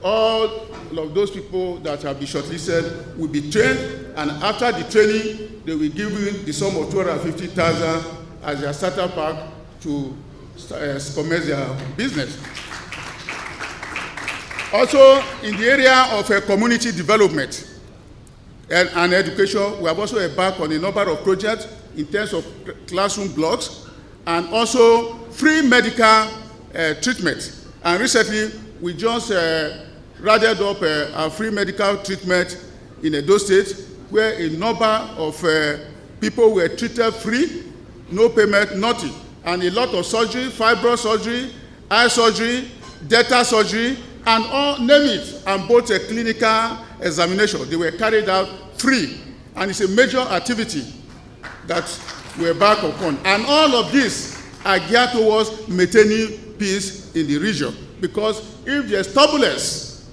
all of those people that have been shortlisted will be trained, and after the training, they will give you the sum of 250,000 as their starter pack to commence their business. Also, in the area of community development and education, we have also embarked on a number of projects in terms of classroom blocks and also free medical treatment. And recently, we just rounded up a free medical treatment in Edo State, where a number of people were treated free, no payment, nothing. And a lot of surgery, fibro surgery, eye surgery, dental surgery, and all, name it, and both a clinical examination. They were carried out free. And it's a major activity that we're back upon. And all of this are geared towards maintaining peace in the region. Because if there's turbulence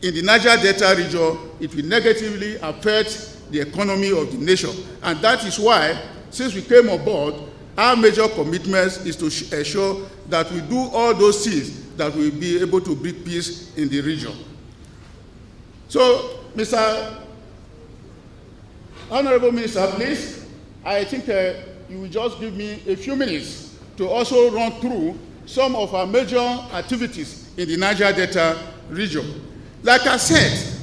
in the Niger Delta region, it will negatively affect the economy of the nation. And that is why, since we came on board, our major commitment is to ensure that we do all those things that will be able to bring peace in the region. So, Mr. Honorable Minister, please, I think you will just give me a few minutes to also run through some of our major activities in the Niger Delta region. Like I said,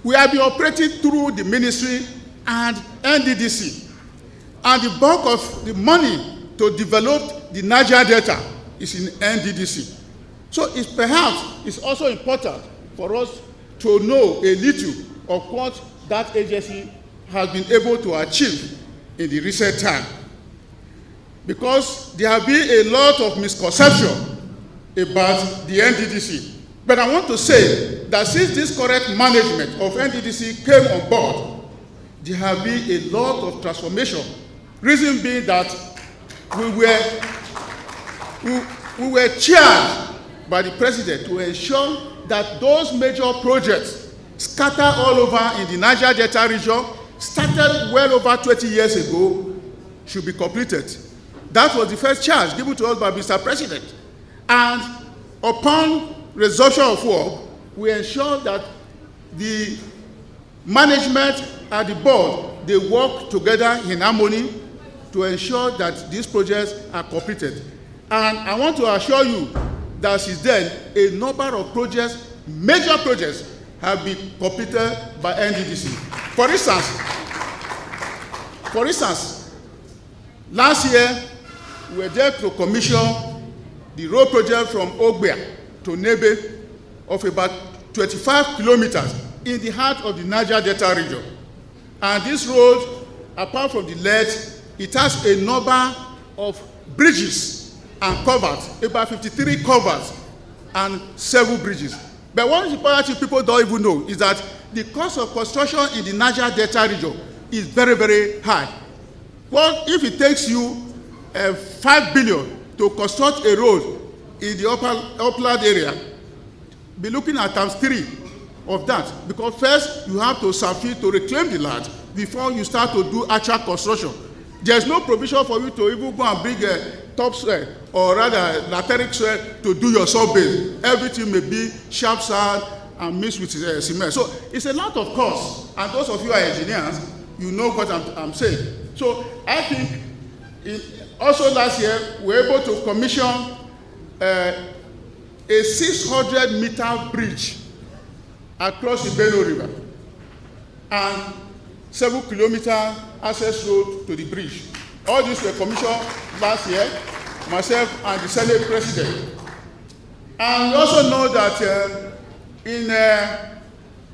we have been operating through the ministry and NDDC, and the bulk of the money to develop the Niger Delta is in NDDC. So it's also important for us to know a little of what that agency has been able to achieve in the recent time. Because there have been a lot of misconception about the NDDC. But I want to say that since this correct management of NDDC came on board, there have been a lot of transformation. Reason being that we were charged by the president to ensure that those major projects scattered all over in the Niger Delta region, started well over 20 years ago, should be completed. That was the first charge given to us by Mr. President. And upon resumption of work, we ensured that the management and the board, they work together in harmony to ensure that these projects are completed. And I want to assure you that since then, a number of projects, major projects, have been completed by NDDC. For instance, last year, we were there to commission the road project from Ogbia to Nebe of about 25 kilometers in the heart of the Niger Delta region. And this road, apart from the lead, it has a number of bridges and covers, about 53 covers and several bridges. But one important thing people don't even know is that the cost of construction in the Niger Delta region is very, very high. Well, if it takes you 5 billion to construct a road in the upland area, be looking at ×3 of that, because first you have to submit to reclaim the land before you start to do actual construction. There's no provision for you to even go and bring a topsoil or rather lateric soil to do your sub-base. Everything may be sharp sand and mixed with cement. So it's a lot of cost, and those of you who are engineers, you know what I'm saying. So I think also last year we were able to commission a 600-meter bridge across the Benue River and 7-kilometer access road to the bridge. All these were commissioned last year, myself and the Senate President. And we also know that in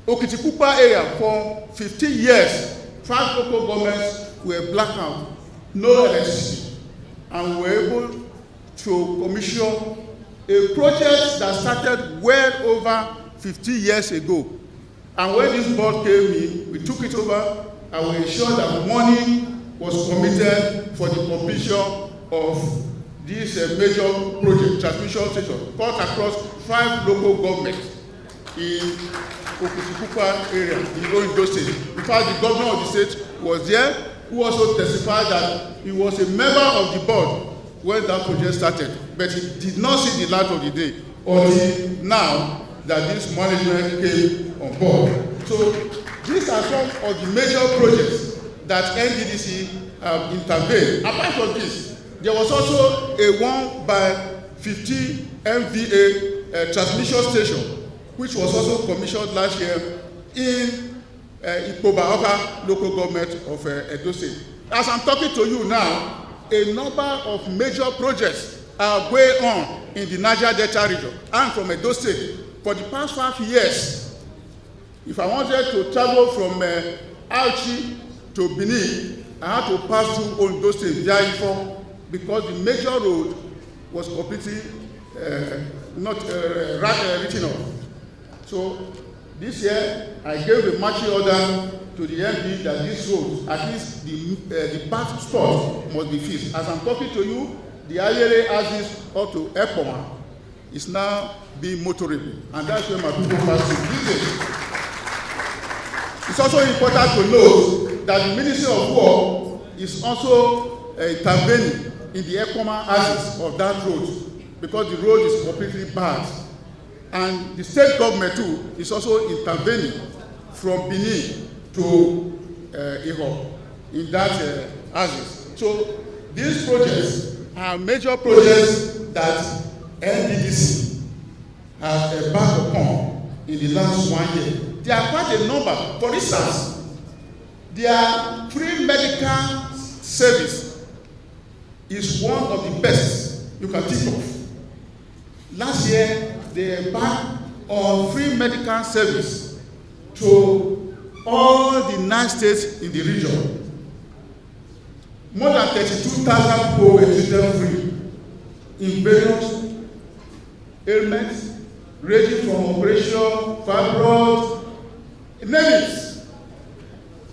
Okitipupa area for 15 years, 5 local governments were blacked out no electricity, and we were able to commission a project that started well over 50 years ago. And when this board came in, we took it over and we ensured that money was committed for the completion of this major project, transmission station, cut across 5 local governments in Okutukupa area in Ondo State. In fact, the governor of the state was there, who also testified that he was a member of the board when that project started, but he did not see the light of the day until now that this management came on board. So these are some of the major projects that NDDC have intervened. Apart from this, there was also a 1 by 50 MVA transmission station, which was also commissioned last year in Ipobaoka local government of Edo State. As I'm talking to you now, a number of major projects are going on in the Niger Delta region and from Edo State. For the past 5 years, if I wanted to travel from Auchi to Benin, I had to pass through Ondo State via Ifo, because the major road was completely not written off. So this year, I gave a marching order to the MD that this road, at least the back spot, must be fixed. As I'm talking to you, the Ayere axis up to Epoma is now being motorable, and that's where my people pass through. It's also important to note that the Ministry of War is also intervening in the Epoma axis of that road, because the road is completely bad. And the state government too is also intervening from Benin to Iho in that axis. So these projects are major projects that NDDC has embarked upon in the last 1 year. There are quite a number. For instance, their free medical service is one of the best you can think of. Last year, they embarked on free medical service to all the 9 states in the region. More than 32,000 people were treated free in various ailments, ranging from operation, fibroids, name it.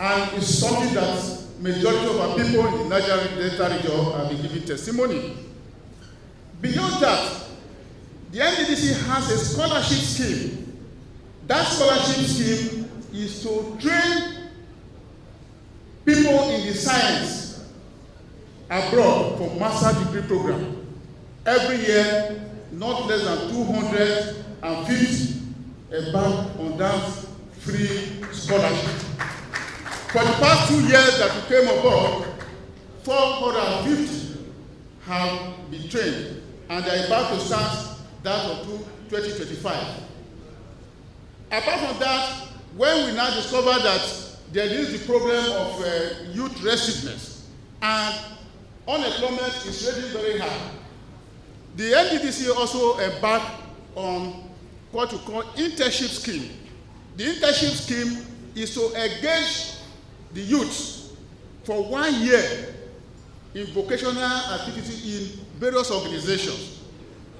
And it's something that majority of our people in the Niger Delta region have been giving testimony. Beyond that, the NDDC has a scholarship scheme. That scholarship scheme is to train people in the science abroad for master degree program. Every year, not less than 250 embark on that free scholarship. For the past 2 years that we came aboard, 450 have been trained, and they are about to start that of 2025. Apart from that, when we now discover that there is the problem of youth restiveness and unemployment is really very high, the NDDC also embarked on what we call internship scheme. The internship scheme is to engage the youth for 1 year in vocational activity in various organizations.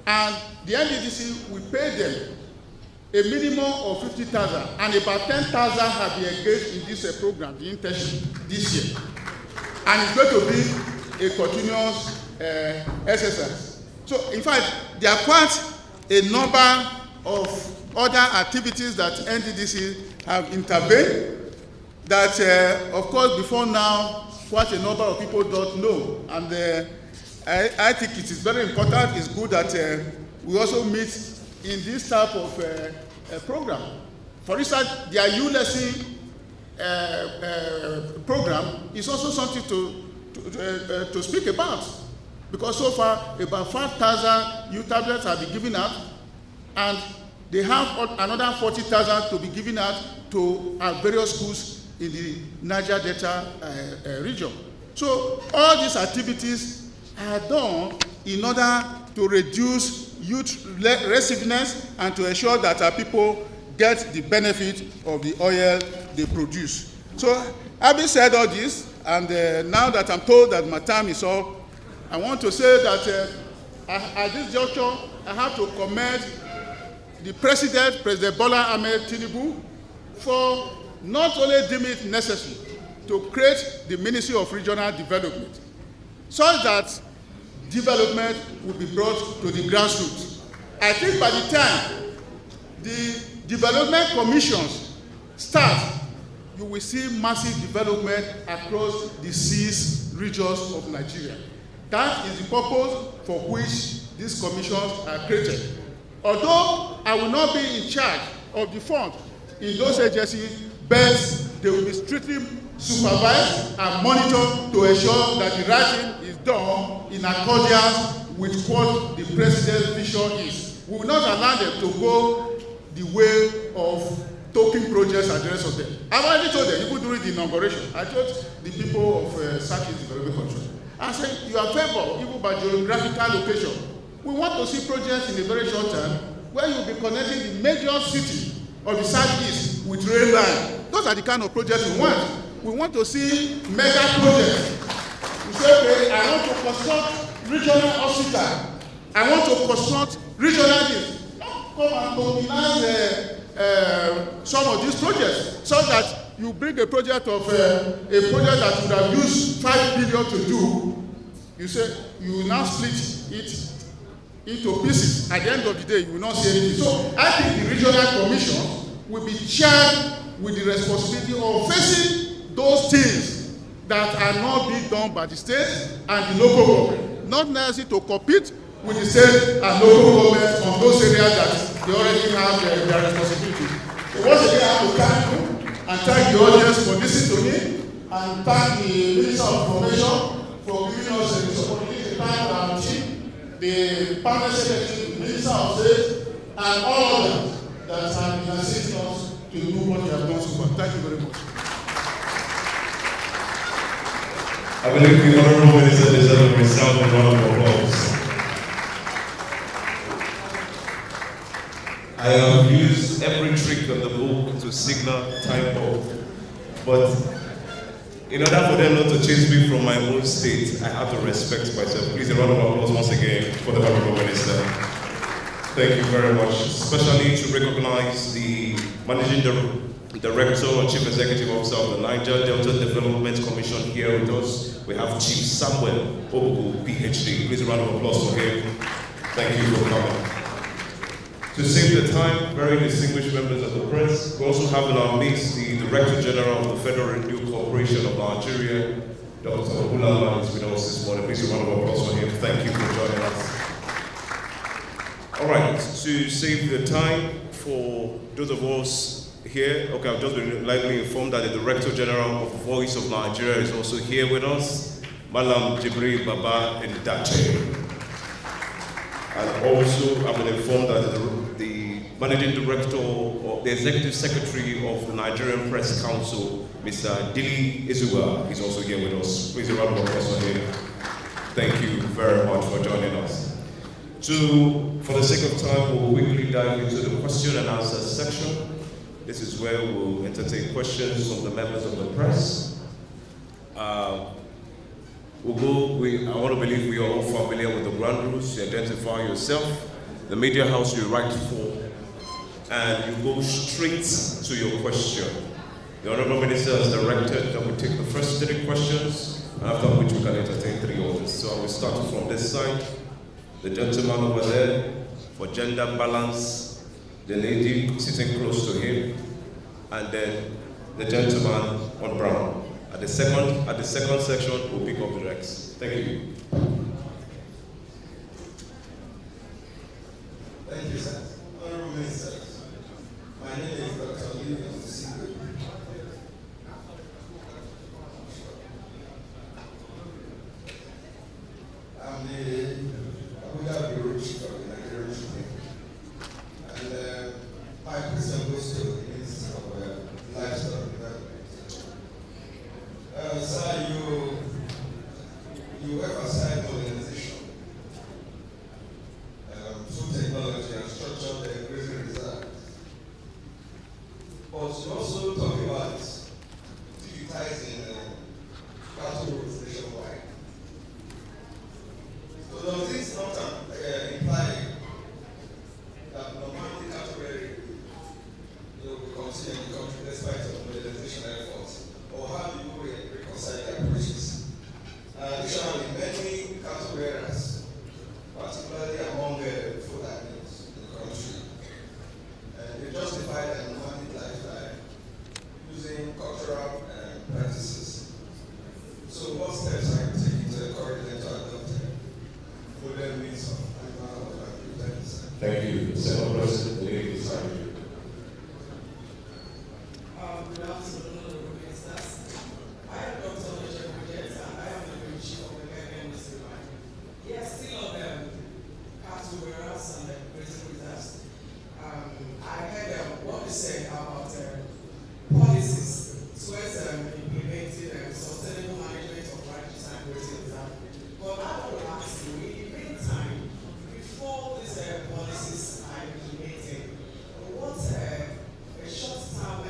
And the NDDC will pay them a minimum of 50,000, and about 10,000 have been engaged in this program, the internship, this year. And it's going to be a continuous exercise. So, in fact, there are quite a number of other activities that NDDC have intervened that, of course, before now, quite a number of people don't know. And I think it is very important, it's good that we also meet in this type of program. For instance, the ULSC program is also something to speak about, because so far about 5,000 youth tablets have been given out, and they have another 40,000 to be given out to various schools in the Niger Delta region. So all these activities are done in order to reduce youth restiveness and to ensure that our people get the benefit of the oil they produce. So, having said all this, And now that I'm told that my time is up, I want to say that at this juncture, I have to commend the President, President Bola Ahmed Tinubu, for not only deeming it necessary to create the Ministry of Regional Development, such that development will be brought to the grassroots. I think by the time the development commissions start, you will see massive development across the 6 regions of Nigeria. That is the purpose for which these commissions are created. Although I will not be in charge of the fund in those agencies, but they will be strictly supervised and monitored to ensure that the right thing is done in accordance with what the President's vision is. We will not allow them to go the way of token projects and the rest of them. I've already told them, even during the inauguration, I told the people of Southeast Development Country, I said, you are favored even by geographical location. We want to see projects in a very short time where you'll be connecting the major city of the Southeast with rail line. Those are the kind of projects we want. We want to see mega projects. We say, okay, I want to construct regional hospital. I want to construct regional this. Come and mobilize some of these projects so that you bring a project of a project that would have used 5 billion to do. You say you will now split it into pieces. At the end of the day, you will not see anything. So I think the regional commission will be charged with the responsibility of facing those things that are not being done by the state and the local government, not necessarily to compete with the state and local governments on those areas that they already have their responsibility. So once again, I have to thank you and thank the audience for listening to me, and thank the Minister of Information for giving us the opportunity to thank our team, the Permanent Secretary, the Minister of State, and all others that have been assisting us to do what we have done so far. Thank you very much. I believe the Honorable Minister deserves a resounding round of applause. I have used every trick of the book to signal typo, but in order for them not to chase me from my own state, I have to respect myself. Please, a round of applause once again for the Honorable Minister. Thank you very much, especially to recognize the Managing Director and Chief Executive Officer of the Niger Delta Development Commission here with us. We have Chief Samuel Obuku, PhD. Please, a round of applause for him. Thank you for coming. To save the time, very distinguished members of the press, we also have in our midst the Director General of the Federal Radio Corporation of Nigeria, Dr. Obulama, is with us this morning. Please, a round of applause for him. Thank you for joining us. All right, to save the time for those of us here, okay, I've just been lightly informed that the Director General of the Voice of Nigeria is also here with us, Malam Jibril Baba Ndache. And also, I've been informed that the Managing Director or the Executive Secretary of the Nigerian Press Council, Mr. Dili Izuwa, is also here with us. Please, a round of applause for him. Thank you very much for joining us. For the sake of time, we'll quickly dive into the question and answer section. This is where we'll entertain questions from the members of the press. I want to believe we are all familiar with the ground rules. You identify yourself, the media house you write for, and you go straight to your question. The Honorable Minister has directed that we take the first 3 questions, after which we can entertain 3 others. So I will start from this side. The gentleman over there, for gender balance, the lady sitting close to him, and then the gentleman on brown. At the second section, we'll pick up the rest. Thank you. Thank you, sir. Honorable Minister, my name is Dr. Livestock. I'm the Abuja Bureau Chief of the Nigerian Tribune. And my question goes to the Minister of Livestock. Sir, you emphasize modernization through technology and structured grazing reserve. But you also talk about digitizing you. The second person, the lady beside you. Good afternoon, honorable ministers. I am Dr. Onoje Project and I am the chief of the Ministerial. Yes, still on cattle wearers and grazing reserves. I heard what you said about policies towards implementing sustainable management of ranches and grazing reserves. But I want to ask you, in the meantime, before these policies are implemented, what a short-term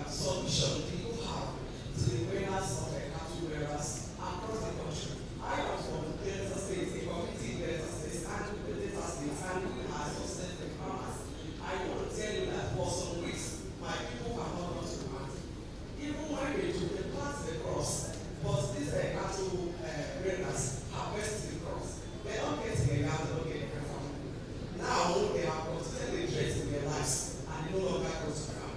solution do you have to the wearers of cattle wearers across the country? I am from Delta State, a community in Delta State, and Delta State, and we are sustainable farmers. I want to tell you that for some weeks, my people have not gone to plant. Even when they do, they plant the crops, but these cattle wearers harvest the crops. They don't get in the yard, they don't get in the farm. Now they have constantly threats in their lives, and they no longer go to farm.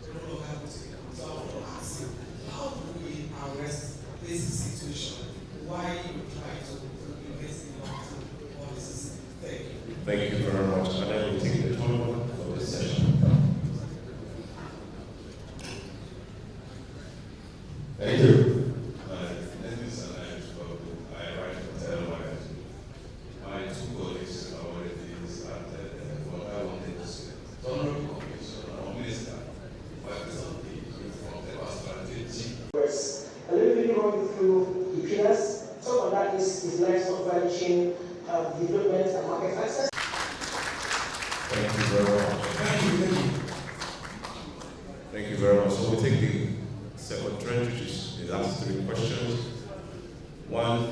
They no longer go to the farm. So I want to ask you, how do we arrest this situation? Why you try to invest in long-term policies? Thank you. Thank you very much. And I will take the tour of this session. Thank you. Let me say I write to tell my two colleagues already said what I wanted to say. Honorable Commissioner or Minister, from the strategy. A little bit going through the pillars. Some of that is livestock value chain development and market access. Thank you very much. Thank you very much. So we take the second trend, which is the last three questions. 1,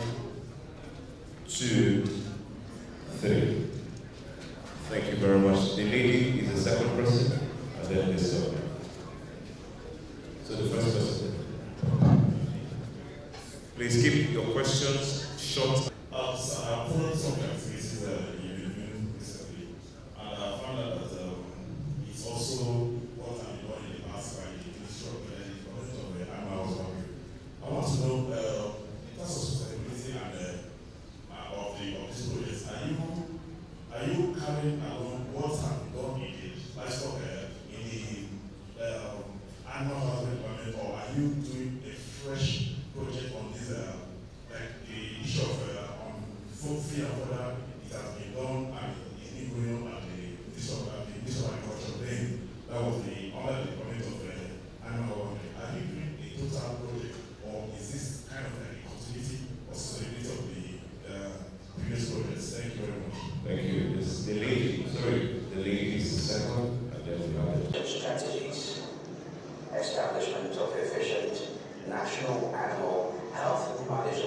2, 3. Thank you very much. The lady is the second person, and then the second. So the first person. Please keep your questions short. I've followed some activities you've been doing recently, and I found out that it's also what I've been doing in the past by the Ministerial of the animal husbandry. I want to know, in terms of sustainability and of this project, are you carrying along what have been done in the livestock in the animal husbandry department, or are you doing a fresh project on this, like the issue of food free and further? It has been done and it's been going on at the Ministry of Agriculture. Then that was under the department of animal husbandry. Are you doing a total project, or is this kind of like a continuity or sustainability of the previous projects? Thank you very much. Thank you. This, the lady is the second, and then we have the Strategies. Establishment of efficient national animal health management.